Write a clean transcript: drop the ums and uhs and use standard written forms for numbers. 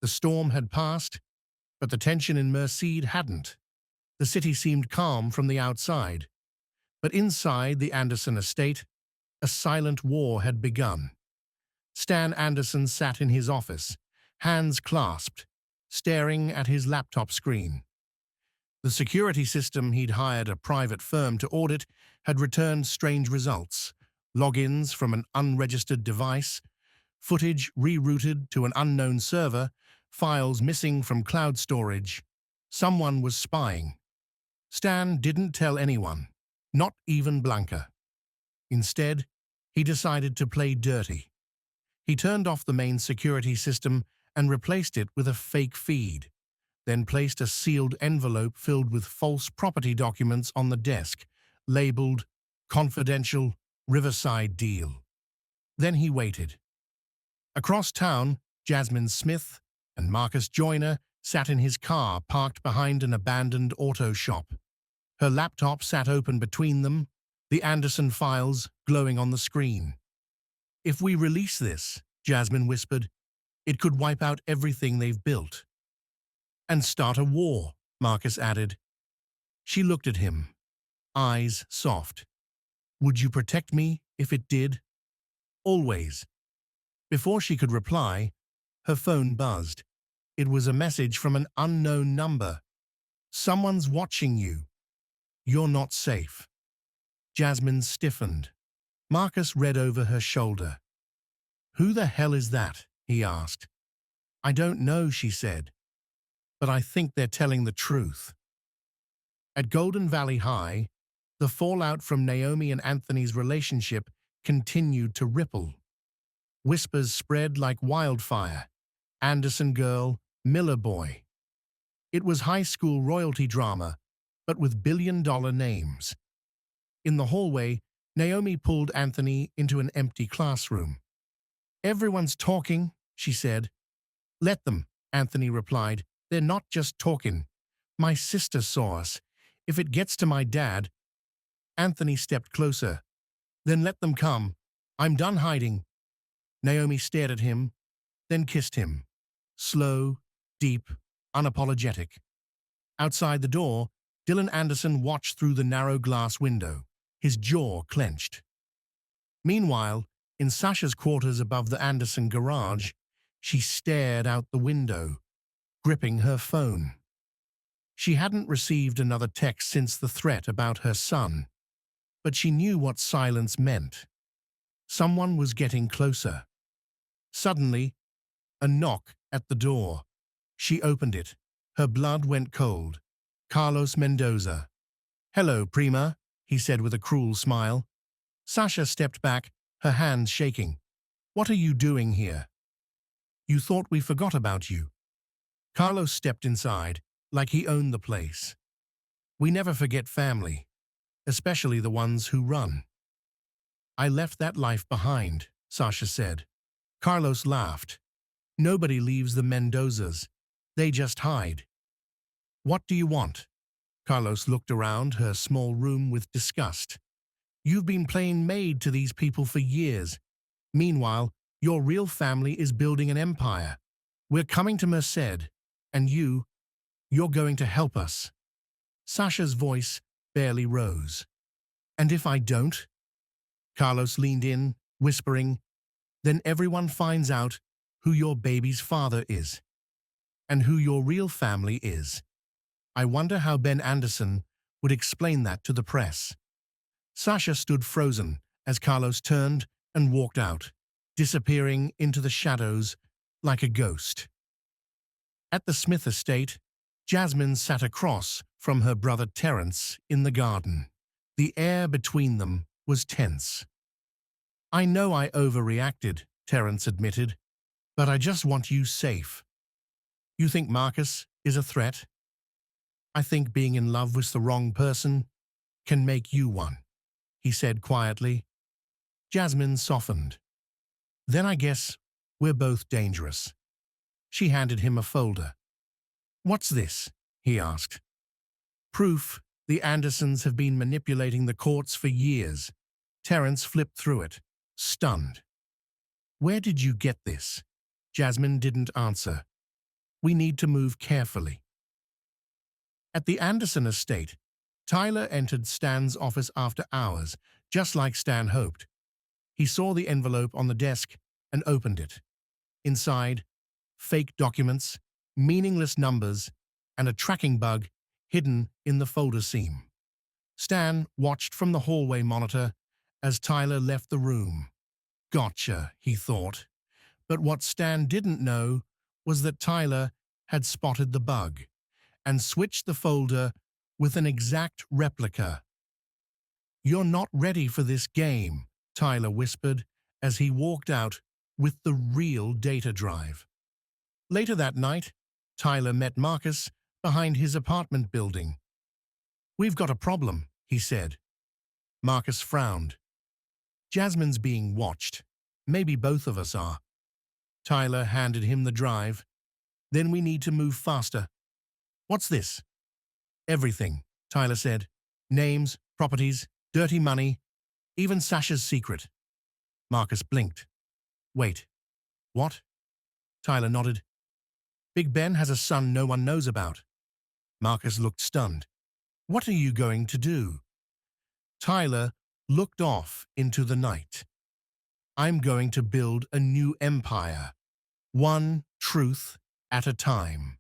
The storm had passed, but the tension in Merced hadn't. The city seemed calm from the outside, but inside the Anderson estate, a silent war had begun. Stan Anderson sat in his office, hands clasped, staring at his laptop screen. The security system he'd hired a private firm to audit had returned strange results: logins from an unregistered device, footage rerouted to an unknown server, files missing from cloud storage. Someone was spying. Stan didn't tell anyone, not even Blanca. Instead, he decided to play dirty. He turned off the main security system and replaced it with a fake feed, then placed a sealed envelope filled with false property documents on the desk, labeled Confidential Riverside Deal. Then he waited. Across town, Jasmine Smith and Marcus Joyner sat in his car parked behind an abandoned auto shop. Her laptop sat open between them, the Anderson files glowing on the screen. "If we release this," Jasmine whispered, "it could wipe out everything they've built." "And start a war," Marcus added. She looked at him, eyes soft. "Would you protect me if it did?" "Always." Before she could reply, her phone buzzed. It was a message from an unknown number. "Someone's watching you. You're not safe." Jasmine stiffened. Marcus read over her shoulder. "Who the hell is that?" he asked. "I don't know," she said, "but I think they're telling the truth." At Golden Valley High, the fallout from Naomi and Anthony's relationship continued to ripple. Whispers spread like wildfire. Anderson girl, Miller boy. It was high school royalty drama, but with billion-dollar names. In the hallway, Naomi pulled Anthony into an empty classroom. "Everyone's talking," she said. "Let them," Anthony replied. "They're not just talking. My sister saw us. If it gets to my dad—" Anthony stepped closer. "Then let them come. I'm done hiding." Naomi stared at him, then kissed him. Slow, deep, unapologetic. Outside the door, Dylan Anderson watched through the narrow glass window, his jaw clenched. Meanwhile, in Sasha's quarters above the Anderson garage, she stared out the window, gripping her phone. She hadn't received another text since the threat about her son, but she knew what silence meant. Someone was getting closer. Suddenly, a knock at the door. She opened it. Her blood went cold. Carlos Mendoza. "Hello, Prima," he said with a cruel smile. Sasha stepped back, her hands shaking. "What are you doing here?" "You thought we forgot about you." Carlos stepped inside, like he owned the place. "We never forget family, especially the ones who run." "I left that life behind," Sasha said. Carlos laughed. "Nobody leaves the Mendozas. They just hide." "What do you want?" Carlos looked around her small room with disgust. "You've been playing maid to these people for years. Meanwhile, your real family is building an empire. We're coming to Merced, and you're going to help us." Sasha's voice barely rose. "And if I don't?" Carlos leaned in, whispering, "Then everyone finds out who your baby's father is, and who your real family is. I wonder how Ben Anderson would explain that to the press." Sasha stood frozen as Carlos turned and walked out, disappearing into the shadows like a ghost. At the Smith estate, Jasmine sat across from her brother Terence in the garden. The air between them was tense. "I know I overreacted," Terence admitted, "but I just want you safe." "You think Marcus is a threat?" "I think being in love with the wrong person can make you one," he said quietly. Jasmine softened. "Then I guess we're both dangerous." She handed him a folder. "What's this?" he asked. "Proof the Andersons have been manipulating the courts for years." Terence flipped through it, stunned. "Where did you get this?" Jasmine didn't answer. We need to move carefully. At the Anderson estate, Tyler entered Stan's office after hours, just like Stan hoped. He saw the envelope on the desk and opened it. Inside, fake documents, meaningless numbers, and a tracking bug hidden in the folder seam. Stan watched from the hallway monitor as Tyler left the room. Gotcha, he thought. But what Stan didn't know was that Tyler had spotted the bug and switched the folder with an exact replica. "You're not ready for this game," Tyler whispered as he walked out with the real data drive. Later that night, Tyler met Marcus behind his apartment building. "We've got a problem," he said. Marcus frowned. "Jasmine's being watched. Maybe both of us are." Tyler handed him the drive. "Then we need to move faster." "What's this?" "Everything," Tyler said. "Names, properties, dirty money, even Sasha's secret." Marcus blinked. "Wait, what?" Tyler nodded. "Big Ben has a son no one knows about." Marcus looked stunned. "What are you going to do?" Tyler looked off into the night. "I'm going to build a new empire, one truth at a time."